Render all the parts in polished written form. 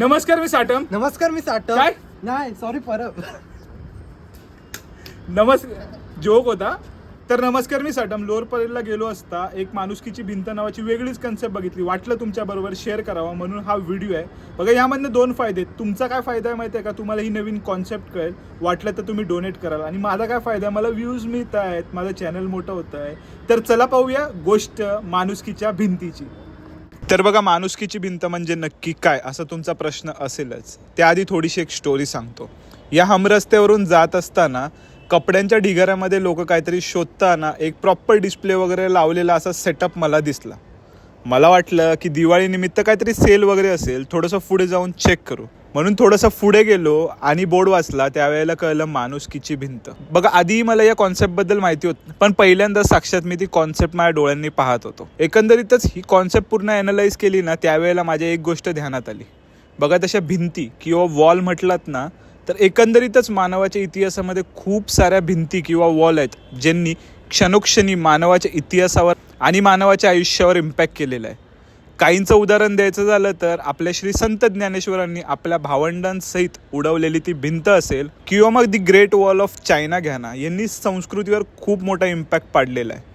नमस्कार मी साटम. नमस्कार मी साटम. काय नाही सॉरी परब. जोक होता. तर नमस्कार मी साटम. लोअर परेलला गेलो असता एक माणुसकीची भिंत नावाची वेगळीच कन्सेप्ट बघितली. वाटलं तुमच्या बरोबर शेअर करावा म्हणून हा व्हिडिओ आहे. बघा यामधनं दोन फायदे आहेत. तुमचा काय फायदा आहे माहिती आहे का? तुम्हाला ही नवीन कॉन्सेप्ट कळेल. वाटलं तर तुम्ही डोनेट कराल. आणि माझा काय फायदा आहे? मला व्ह्यूज मिळत आहेत, माझं चॅनल मोठं होत आहे. तर चला पाहूया गोष्ट माणुसकीच्या भिंतीची. तर बघा माणुसकीची भिंत म्हणजे नक्की काय असा तुमचा प्रश्न असेलच. त्याआधी थोडीशी एक स्टोरी सांगतो. या हमरस्त्यावरून जात असताना कपड्यांच्या ढिगाऱ्यामध्ये लोक काहीतरी शोधताना एक प्रॉपर डिस्प्ले वगैरे लावलेला असा सेटअप मला दिसला. मला वाटलं की दिवाळीनिमित्त काहीतरी सेल वगैरे असेल, थोडंसं पुढे जाऊन चेक करू म्हणून थोडंसं पुढे गेलो आणि बोर्ड वाचला. त्यावेळेला कळलं माणुसकीची भिंत. बघा आधी मला या कॉन्सेप्टबद्दल माहिती होती, पण पहिल्यांदा साक्षात मी ती कॉन्सेप्ट माझ्या डोळ्यांनी पाहत होतो. एकंदरीतच ही कॉन्सेप्ट पूर्ण ॲनालाइज केली ना, त्यावेळेला माझ्या एक गोष्ट ध्यानात आली. बघा तशा भिंती किंवा वॉल म्हटलात ना, तर एकंदरीतच मानवाच्या इतिहासामध्ये खूप साऱ्या भिंती किंवा वॉल आहेत ज्यांनी क्षणोक्षणी मानवाच्या इतिहासावर आणि मानवाच्या आयुष्यावर इम्पॅक्ट केलेला आहे. काहींचं उदाहरण द्यायचं झालं तर आपल्या श्री संत ज्ञानेश्वरांनी आपल्या भावंडांसहित उडवलेली ती भिंत असेल, किंवा मग the great wall of China घ्या ना, यांनी संस्कृतीवर खूप मोठा इम्पॅक्ट पाडलेला आहे.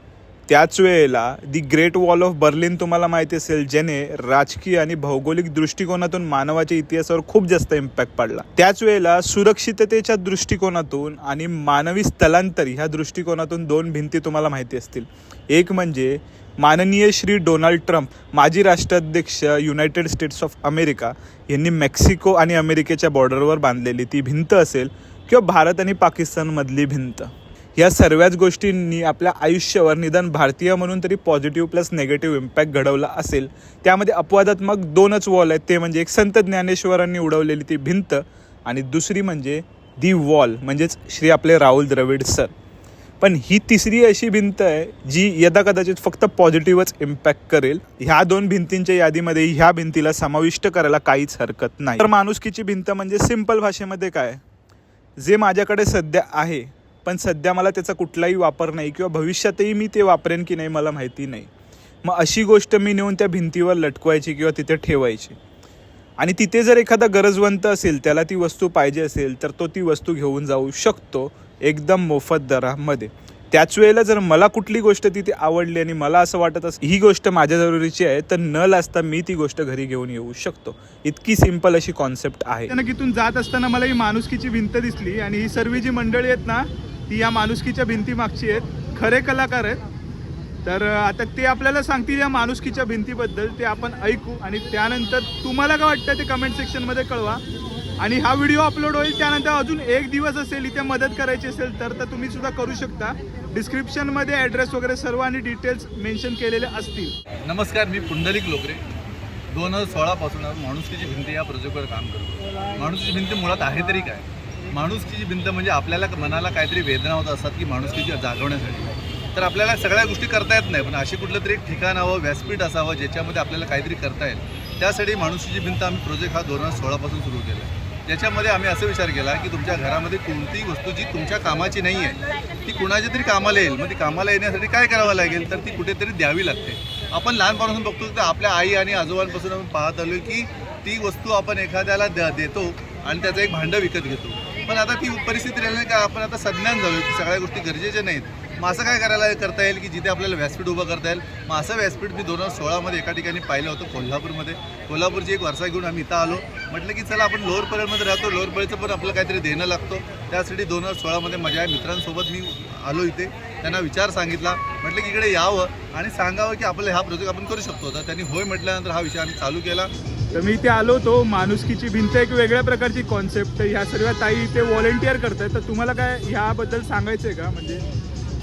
त्याच वेळेला the great wall of Berlin तुम्हाला माहिती असेल, ज्याने राजकीय आणि भौगोलिक दृष्टिकोनातून मानवाच्या इतिहासावर खूप जास्त इम्पॅक्ट पाडला. त्याच वेळेला सुरक्षिततेच्या दृष्टिकोनातून आणि मानवी स्थलांतर ह्या दृष्टिकोनातून दोन भिंती तुम्हाला माहिती असतील. एक म्हणजे माननीय श्री डोनाल्ड ट्रम्प, माजी राष्ट्राध्यक्ष युनायटेड स्टेट्स ऑफ अमेरिका, यांनी मेक्सिको आणि अमेरिकेच्या बॉर्डरवर बांधलेली ती भिंत असेल, किंवा भारत आणि पाकिस्तानमधली भिंत. या सर्वच गोष्टींनी आपल्या आयुष्यावर निदान भारतीय म्हणून तरी पॉझिटिव्ह प्लस निगेटिव्ह इम्पॅक्ट घडवला असेल. त्यामध्ये अपवादात्मक दोनच वॉल आहेत. ते म्हणजे एक संत ज्ञानेश्वरांनी उडवलेली ती भिंत आणि दुसरी म्हणजे दी वॉल म्हणजेच श्री आपले राहुल द्रविड सर. पण ही तिसरी अशी भिंत आहे जी यदाकदाचित फक्त पॉझिटिव्हच इम्पॅक्ट करेल. ह्या दोन भिंतींच्या यादीमध्ये ह्या भिंतीला समाविष्ट करायला काहीच हरकत नाही. तर माणुसकीची भिंत म्हणजे सिंपल भाषेमध्ये काय, जे माझ्याकडे सध्या आहे पण सध्या मला त्याचा कुठलाही वापर नाही, किंवा भविष्यातही मी ते वापरेन की नाही मला माहिती नाही. मग अशी गोष्ट मी नेऊन त्या भिंतीवर लटकवायची किंवा तिथे ठेवायची. आणि तिथे जर एखादा गरजवंत असेल, त्याला ती वस्तू पाहिजे असेल, तर तो ती वस्तू घेऊन जाऊ शकतो एकदम मोफत दरामध्ये. त्याच वेळेला जर मला कुठली गोष्ट तिथे आवडली आणि मला असं वाटत असेल ही गोष्ट माझ्या जरुरीची आहे, तर न लाजता मी ती गोष्ट घरी घेऊन येऊ शकतो. इतकी सिंपल अशी कॉन्सेप्ट आहे. इथून जात असताना मला ही माणुसकीची भिंत दिसली आणि ही सर्व जी मंडळी आहेत ना, ती या माणुसकीच्या भिंती मागची आहेत, खरे कलाकार आहेत. तर आता ते आपल्याला सांगतील या माणुसकीच्या भिंतीबद्दल, ते आपण ऐकू आणि त्यानंतर तुम्हाला काय वाटतं ते कमेंट सेक्शनमध्ये कळवा. आणि हा व्हिडिओ अपलोड होईल त्यानंतर अजून एक दिवस असेल, इथे मदत करायची असेल तर तुम्ही सुद्धा करू शकता. डिस्क्रिप्शनमध्ये ॲड्रेस वगैरे सर्व आणि डिटेल्स मेन्शन केलेले असतील. नमस्कार, मी पुंडलिक लोकरे. 2016 पासून माणुसकीची भिंत या प्रोजेक्टवर काम करतो. माणुसकीची भिंत मुळात आहे तरी काय? माणुसकीची भिंत म्हणजे आपल्याला मनाला काहीतरी वेदना होत असतात की माणुसकीची जागवण्यासाठी, तर आपल्याला सगळ्या गोष्टी करता येत नाही, पण अशी कुठलं तरी एक ठिकाण हवं, व्यासपीठ असावं ज्याच्यामध्ये आपल्याला काहीतरी करता येईल. त्यासाठी माणुसकीची भिंत आम्ही प्रोजेक्ट हा 2016 पासून सुरू केला. त्याच्यामध्ये आम्ही असा विचार केला की तुमच्या घरामध्ये कोणतीही वस्तू जी तुमच्या कामाची नाही आहे, ती कुणाच्या तरी कामाला येईल. मग ती कामाला येण्यासाठी काय करावं लागेल, तर ती कुठेतरी द्यावी लागते. आपण लहानपणापासून बघतो की आपल्या आई आणि आजोबांपासून आपण पाहत आलो की ती वस्तू आपण एखाद्याला देतो आणि त्याचं एक भांडं विकत घेतो. पण आता ती परिस्थिती राहिली नाही का, आपण आता संज्ञान झालो की सगळ्या गोष्टी गरजेच्या नाहीत. मग असं काय करता येईल की जिथे आपल्याला व्यासपीठ उभं करता येईल. मग असं व्यासपीठ मी 2016 एका ठिकाणी पाहिलं होतं, कोल्हापूरमध्ये. कोल्हापूरची एक वारसा घेऊन आम्ही इथं आलो. म्हटलं की चला आपण लोअर परेलमध्ये राहतो, लोअर परेलचं पण आपल्याला काहीतरी देणं लागतो. त्यासाठी 2016 माझ्या मित्रांसोबत मी आलो इथे. त्यांना विचार सांगितला, म्हटलं की इकडे यावं आणि सांगावं की आपलं हा प्रोजेक्ट आपण करू शकतो. तर त्यांनी होय म्हटल्यानंतर हा विषय आम्ही चालू केला. तर मी इथे आलो होतो. माणुसकीची भिंत एक वेगळ्या प्रकारची कॉन्सेप्ट. ह्या सर्व ताई इथे व्हॉलेंटियर करतात. तर तुम्हाला काय ह्याबद्दल सांगायचं आहे का? म्हणजे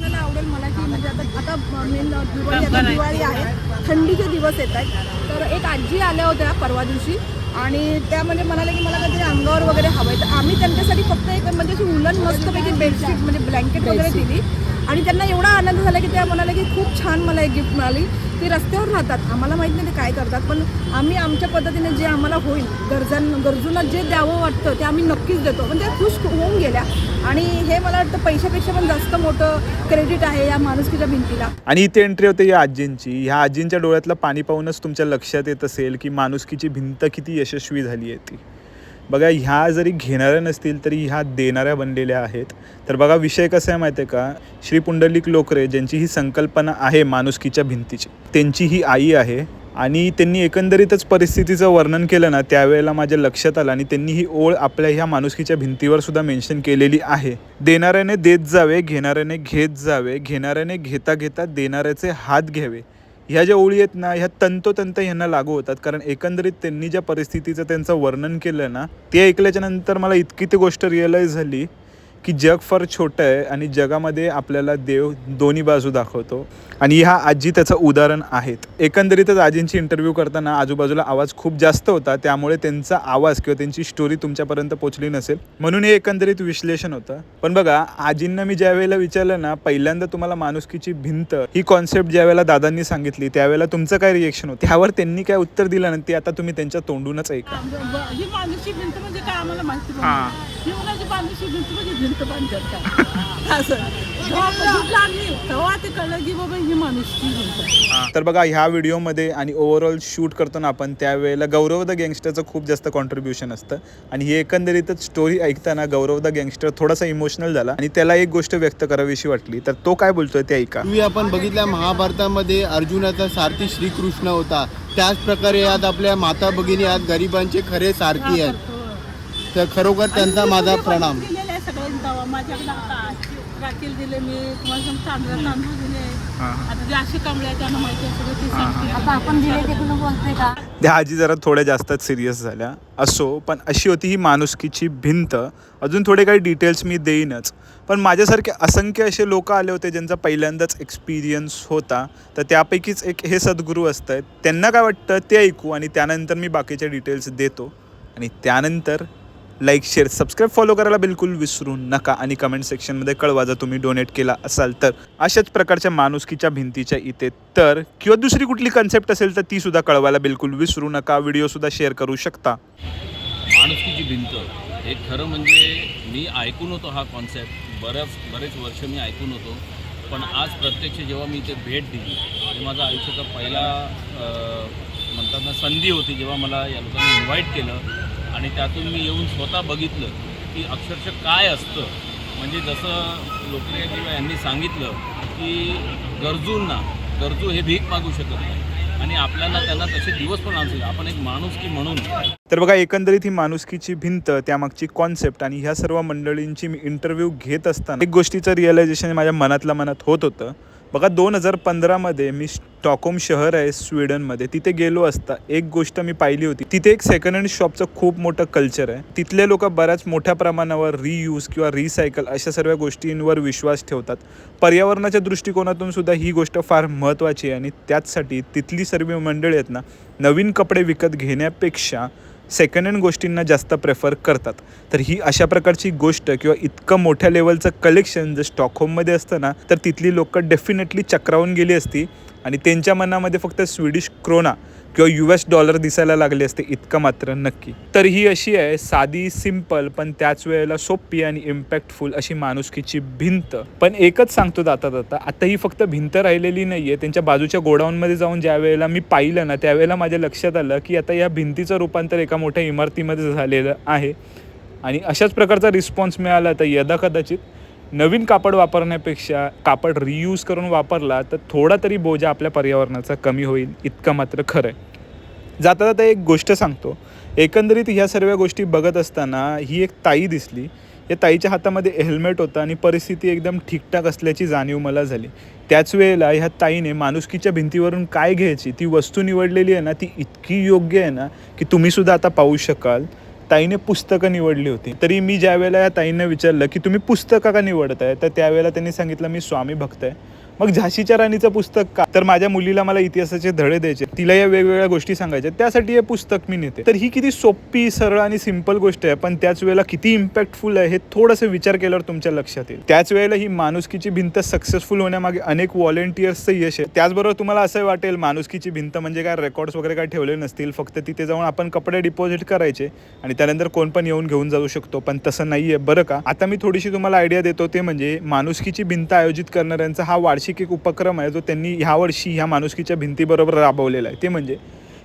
मला आवडेल मला की म्हणजे आता मेन दिवाळी आहे, थंडीचे दिवस येत आहेत. तर एक आजी आल्या होत्या परवा दिवशी आणि त्या म्हणजे म्हणाले की मला काहीतरी अंगावर वगैरे हवं आहे. तर आम्ही त्यांच्यासाठी फक्त एक म्हणजे अशी उलन मस्तपैकी बेडशीट म्हणजे ब्लँकेट वगैरे दिली आणि त्यांना एवढा आनंद झाला की त्या म्हणाले की खूप छान मला एक गिफ्ट मिळाली. ते रस्त्यावर राहतात, आम्हाला माहीत नाही ते काय करतात, पण आम्ही आमच्या पद्धतीने जे आम्हाला होईल गरजूंना जे द्यावं वाटतं ते आम्ही नक्कीच देतो. पण त्या खुश होऊन गेल्या आणि हे मला वाटतं पैशापेक्षा पण जास्त मोठं क्रेडिट आहे या माणुसकीच्या भिंतीला. आणि इथे एंट्री होते या आजींची. ह्या आजींच्या डोळ्यातलं पाणी पाहूनच तुमच्या लक्षात येत असेल की माणुसकीची भिंत किती यशस्वी झाली आहे ती. बघा, ह्या जरी घेणाऱ्या नसतील तरी ह्या देणाऱ्या बनलेल्या आहेत. तर बघा, विषय कसा आहे माहिती आहे का, श्री पुंडलिक लोकरे ज्यांची ही संकल्पना आहे माणुसकीच्या भिंतीची, त्यांची ही आई आहे. आणि त्यांनी एकंदरीतच परिस्थितीचं वर्णन केलं ना, त्यावेळेला माझ्या लक्षात आलं आणि त्यांनी ही ओळ आपल्या ह्या माणुसकीच्या भिंतीवर सुद्धा मेन्शन केलेली आहे. देणाऱ्याने देत जावे, घेणाऱ्याने घेत जावे, घेणाऱ्याने घेता घेता देणाऱ्याचे हात घ्यावे. ह्या ज्या ओळी आहेत ना, ह्या तंतोतंत ह्यांना लागू होतात. कारण एकंदरीत त्यांनी ज्या परिस्थितीचं त्यांचं वर्णन केलं ना, ते ऐकल्याच्या नंतर मला इतकी ती गोष्ट रिअलाईज झाली की जग फार छोटं आहे आणि जगामध्ये आपल्याला देव दोन्ही बाजू दाखवतो. आणि ह्या आजी त्याचं उदाहरण आहेत. एकंदरीतच आजींची इंटरव्ह्यू करताना आजूबाजूला आवाज खूप जास्त होता, त्यामुळे त्यांचा आवाज किंवा त्यांची स्टोरी तुमच्यापर्यंत पोहोचली नसेल, म्हणून हे एकंदरीत विश्लेषण होतं. पण बघा, आजींना मी ज्या वेळेला विचारलं ना, पहिल्यांदा तुम्हाला माणुसकीची भिंत ही कॉन्सेप्ट ज्या वेळेला दादांनी सांगितली त्यावेळेला तुमचं काय रिएक्शन होतं, त्यावर त्यांनी काय उत्तर दिलं ना, ते आता तुम्ही त्यांच्या तोंडूनच ऐका. ही माणूसची भिंत म्हणजे काय आम्हाला माहिती हां. ही मुलाची माणूसची भिंत म्हणजे भिंत बांधतात काय असं जेव्हा बघितलं आम्ही तेव्हा ते कळलं की बाबा ही माणूसची भिंत. तर बघा, ह्या व्हिडिओमध्ये आणि ओव्हरऑल शूट करताना आपण त्यावेळेला गौरव द गँगस्टरचं खूप जास्त कॉन्ट्रीब्युशन असतं. आणि ही एकंदरीतच स्टोरी ऐकताना गौरव द गँगस्टर थोडासा इमोशनल झाला आणि त्याला एक गोष्ट व्यक्त करावीशी वाटली. तर तो काय बोलतोय ते ऐका. पूर्वी आपण बघितल्या महाभारतामध्ये अर्जुनाचा सारथी श्रीकृष्ण होता, त्याच प्रकारे यात आपल्या माता भगिनी यात गरिबांचे खरे सारथी आहेत. तर खरोखर त्यांचा माझा प्रणाम. दिलेले आहे सगळ्यांनी माझ्याकडे आता राखील दिले, मी तुम्हाला चांगलं तांदूळ दिले. आता जे असे कांबळे आहेत त्यांना माहिती आहे सगळं ते सांगते. आता आपण दिले ते कुठं बोलते का? त्या आजी जरा थोड्या जास्तच सिरियस झाल्या. असो, पण अशी होती ही माणुसकीची भिंत. अजून थोडे काही डिटेल्स मी देईनच, पण माझ्यासारखे असंख्य असे लोक आले होते ज्यांचा पहिल्यांदाच एक्सपिरियन्स होता. तर त्यापैकीच एक हे सद्गुरू असत आहेत. त्यांना काय वाटतं ते ऐकू आणि त्यानंतर मी बाकीचे डिटेल्स देतो. आणि त्यानंतर लाईक, शेअर, सबस्क्राईब, फॉलो करायला बिलकुल विसरू नका. आणि कमेंट सेक्शनमध्ये कळवा जर तुम्ही डोनेट केला असाल तर. अशाच प्रकारच्या माणुसकीच्या भिंतीच्या इथे तर किंवा दुसरी कुठली कन्सेप्ट असेल तर ती सुद्धा कळवायला बिलकुल विसरू नका. व्हिडिओसुद्धा शेअर करू शकता. माणुसकीची भिंत हे खरं म्हणजे मी ऐकून होतो हा कॉन्सेप्ट बरेच वर्ष मी ऐकून होतो, पण आज प्रत्यक्ष जेव्हा मी इथे भेट दिली ते माझा आयुष्याचा पहिला म्हणतात ना संधी होती, जेव्हा मला या लोकांनी इन्व्हाइट केलं आणि त्यातून मी येऊन स्वतः बघितलं की अक्षरशः काय असतं. म्हणजे जसं लोकरे किंवा यांनी सांगितलं की गरजू हे भीक मागू शकत नाही आणि आपल्याला त्यांना तसे दिवस पण आणू शकतो. आपण एक माणुसकी म्हणून. तर बघा, एकंदरीत ही माणुसकीची भिंत, त्यामागची कॉन्सेप्ट आणि ह्या सर्व मंडळींची मी इंटरव्ह्यू घेत असताना एक गोष्टीचं रिअलायझेशन माझ्या मनात होत होतं. बघा, 2015मध्ये मी स्टॉकहोम शहर आहे स्वीडनमध्ये, तिथे गेलो असता एक गोष्ट मी पाहिली होती. तिथे एक सेकंड हँड शॉपचं खूप मोठं कल्चर आहे. तिथले लोक बऱ्याच मोठ्या प्रमाणावर रियूज किंवा रिसायकल अशा सर्व गोष्टींवर विश्वास ठेवतात. पर्यावरणाच्या दृष्टिकोनातून सुद्धा ही गोष्ट फार महत्त्वाची आहे. आणि त्याचसाठी तिथली सर्व मंडळी आहेत ना, नवीन कपडे विकत घेण्यापेक्षा सेकंड हँड गोष्टींना जास्त प्रेफर करतात. तर ही अशा प्रकारची गोष्ट किंवा इतकं मोठ्या लेवलचं कलेक्शन जर स्टॉकहोममध्ये असतं ना, तर तिथली लोक डेफिनेटली चक्रावून गेली असती आणि त्यांच्या मनामध्ये फक्त स्वीडिश क्रोना किंवा US डॉलर दिसायला लागले असते, इतकं मात्र नक्की. तर ही अशी आहे साधी, सिम्पल पण त्याच वेळेला सोपी आणि इम्पॅक्टफुल अशी माणुसकीची भिंत. पण एकच सांगतो जाता आता ही फक्त भिंत राहिलेली नाही आहे. त्यांच्या बाजूच्या गोडाऊनमध्ये जाऊन ज्या वेळेला मी पाहिलं ना, त्यावेळेला माझ्या लक्षात आलं की आता या भिंतीचं रूपांतर एका मोठ्या इमारतीमध्ये झालेलं आहे. आणि अशाच प्रकारचा रिस्पॉन्स मिळाला तर यदाकदाचित नवीन कापड वापरण्यापेक्षा कापड रियूज करून वापरला तर थोडा तरी बोजा आपल्या पर्यावरणाचा कमी होईल, इतकं मात्र खरं आहे. जाता जाता एक गोष्ट सांगतो. एकंदरीत ह्या सर्व गोष्टी बघत असताना ही एक ताई दिसली. या ताईच्या हातामध्ये हेल्मेट होतं आणि परिस्थिती एकदम ठीकठाक असल्याची जाणीव मला झाली. त्याच वेळेला ह्या ताईने माणुसकीच्या भिंतीवरून काय घ्यायची ती वस्तू निवडलेली आहे ना, ती इतकी योग्य आहे ना की तुम्हीसुद्धा आता पाहू शकाल. ताईने पुस्तकं निवडली होती. तरी मी ज्या वेळेला या ताईंना विचारलं की तुम्ही पुस्तकं का निवडत आहे, तर त्यावेळेला त्यांनी सांगितलं मी स्वामी भक्त आहे. मग झाशीच्या राणीचं पुस्तक का? तर माझ्या मुलीला मला इतिहासाचे धडे द्यायचे, तिला या वेगवेगळ्या गोष्टी सांगायच्या, त्यासाठी हे पुस्तक मी नेते. तर ही किती सोपी, सरळ आणि सिंपल गोष्ट आहे, पण त्याच वेळेला किती इम्पॅक्टफुल आहे हे थोडंसं विचार केल्यावर तुमच्या लक्षात येईल. त्याच वेळेला ही माणुसकीची भिंत सक्सेसफुल होण्यामागे अनेक व्हॉलेंटियर्सचं यश आहे. त्याचबरोबर तुम्हाला असं वाटेल माणुसकीची भिंत म्हणजे काय, रेकॉर्ड्स वगैरे काय ठेवले नसतील, फक्त तिथे जाऊन आपण कपडे डिपॉझिट करायचे आणि त्यानंतर कोण पण येऊन घेऊन जाऊ शकतो, पण तसं नाहीये बरं का. आता मी थोडीशी तुम्हाला आयडिया देतो, ते म्हणजे माणुसकीची भिंत आयोजित करणाऱ्यांचा हा वार्षिक एक उपक्रम आहे जो त्यांनी ह्या वर्षी ह्या माणुसकीच्या भिंतीबरोबर राबवलेला आहे. ते म्हणजे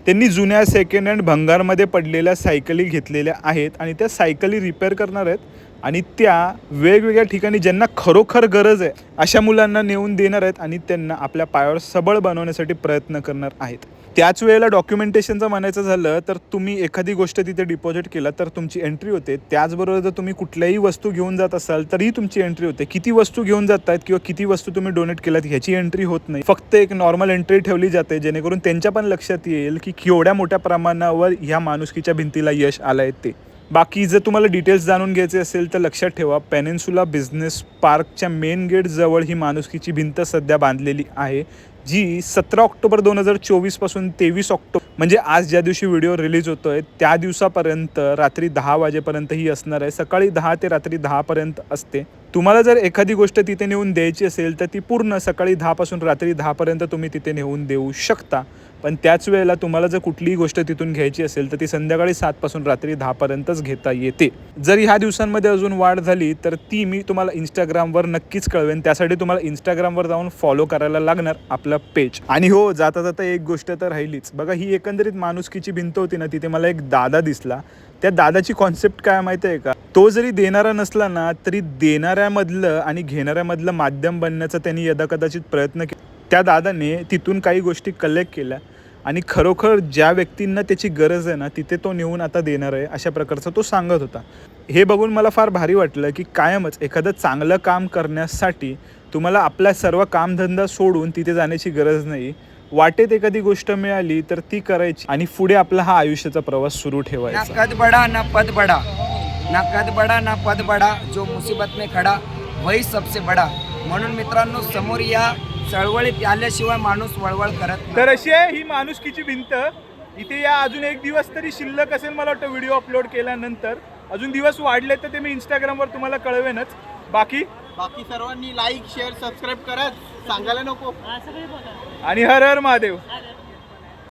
त्यांनी जुन्या सेकंड हँड भंगारमध्ये पडलेल्या सायकली घेतलेल्या आहेत आणि त्या सायकली रिपेअर करणार आहेत आणि त्या वेगवेगळ्या ठिकाणी ज्यांना खरोखर गरज आहे अशा मुलांना नेऊन देणार आहेत आणि त्यांना आपल्या पायावर सबळ बनवण्यासाठी प्रयत्न करणार आहेत. त्याच वेळेला डॉक्युमेंटेशनचं म्हणायचं झालं तर तुम्ही एखादी गोष्ट तिथे डिपॉझिट केला तर तुमची एंट्री होते. त्याचबरोबर जर तुम्ही कुठल्याही वस्तू घेऊन जात असाल तरी तुमची एंट्री होते. किती वस्तू घेऊन जात आहेत किंवा किती वस्तू तुम्ही डोनेट केल्यात ह्याची एंट्री होत नाही, फक्त एक नॉर्मल एंट्री ठेवली जाते जेणेकरून त्यांच्या पण लक्षात येईल की केवढ्या मोठ्या प्रमाणावर ह्या माणुसकीच्या भिंतीला यश आलं आहे ते. बाकी जर तुम्हाला डिटेल्स जाणून घ्यायचे असेल तर लक्षात ठेवा, पेनिन्सुला बिझनेस पार्कच्या मेन गेट जवळ ही माणुसकीची भिंत सध्या बांधलेली आहे, जी 17 ऑक्टोबर 2024 पासून 23 ऑक्टोबर म्हणजे आज ज्या दिवशी व्हिडिओ रिलीज होतोय त्या दिवसापर्यंत रात्री 10 वाजेपर्यंत ही असणार आहे. सकाळी 10 ते रात्री 10 पर्यंत असते. तुम्हाला जर एखादी गोष्ट तिथे नेऊन द्यायची असेल तर ती पूर्ण सकाळी 10 पासून रात्री 10 पर्यंत तुम्ही तिथे नेऊन देऊ शकता. पण त्याच वेळेला तुम्हाला जर कुठलीही गोष्ट तिथून घ्यायची असेल तर ती संध्याकाळी 7 पासून रात्री 10 पर्यंतच घेता येते. जर ह्या दिवसांमध्ये अजून वाढ झाली तर ती मी तुम्हाला इंस्टाग्रामवर नक्कीच कळवेन. त्यासाठी तुम्हाला इंस्टाग्रामवर जाऊन फॉलो करायला लागणार आपलं पेज. आणि हो, जाता जाता एक गोष्ट तर राहिलीच बघा, ही एकंदरीत माणुसकीची भिंत होती ना, तिथे मला एक दादा दिसला. त्या दादाची कॉन्सेप्ट काय माहिती आहे का, तो जरी देणारा नसला ना तरी देणाऱ्यामधलं आणि घेणाऱ्यामधलं माध्यम बनण्याचा त्यांनी यदाकदाचित प्रयत्न केला. त्या दादाने तिथून काही गोष्टी कलेक्ट केल्या आणि खरोखर ज्या व्यक्तींना त्याची गरज आहे ना तिथे तो नेऊन आता देणार आहे अशा प्रकारचा तो सांगत होता. हे बघून मला फार भारी वाटलं की कायमच एखादं चांगलं काम करण्यासाठी तुम्हाला आपला सर्व कामधंदा सोडून तिथे जाण्याची गरज नाही. वाटेत एखादी गोष्ट मिळाली तर ती करायची आणि पुढे आपला हा आयुष्याचा प्रवास सुरू ठेवायचा. ना कद बड़ा ना पद बड़ा, ना कद बड़ा ना पद बड़ा, जो मुसीबत में खड़ा वही सबसे बड़ा. म्हणून मित्रांनो, समोर या चळवळीत आल्याशिवाय माणूस वळवळ करत नाही. तर अशी आहे ही माणुसकीची भिंत. इथे या अजून एक दिवस तरी शिल्लक असेल मला वाटतं व्हिडिओ अपलोड केल्यानंतर. अजून दिवस वाढले तर ते मी इंस्टाग्रामवर तुम्हाला कळवेनच. बाकी सर्वांनी लाईक, शेअर, सबस्क्राईब करा, सांगायला नको. आणि हर हर महादेव.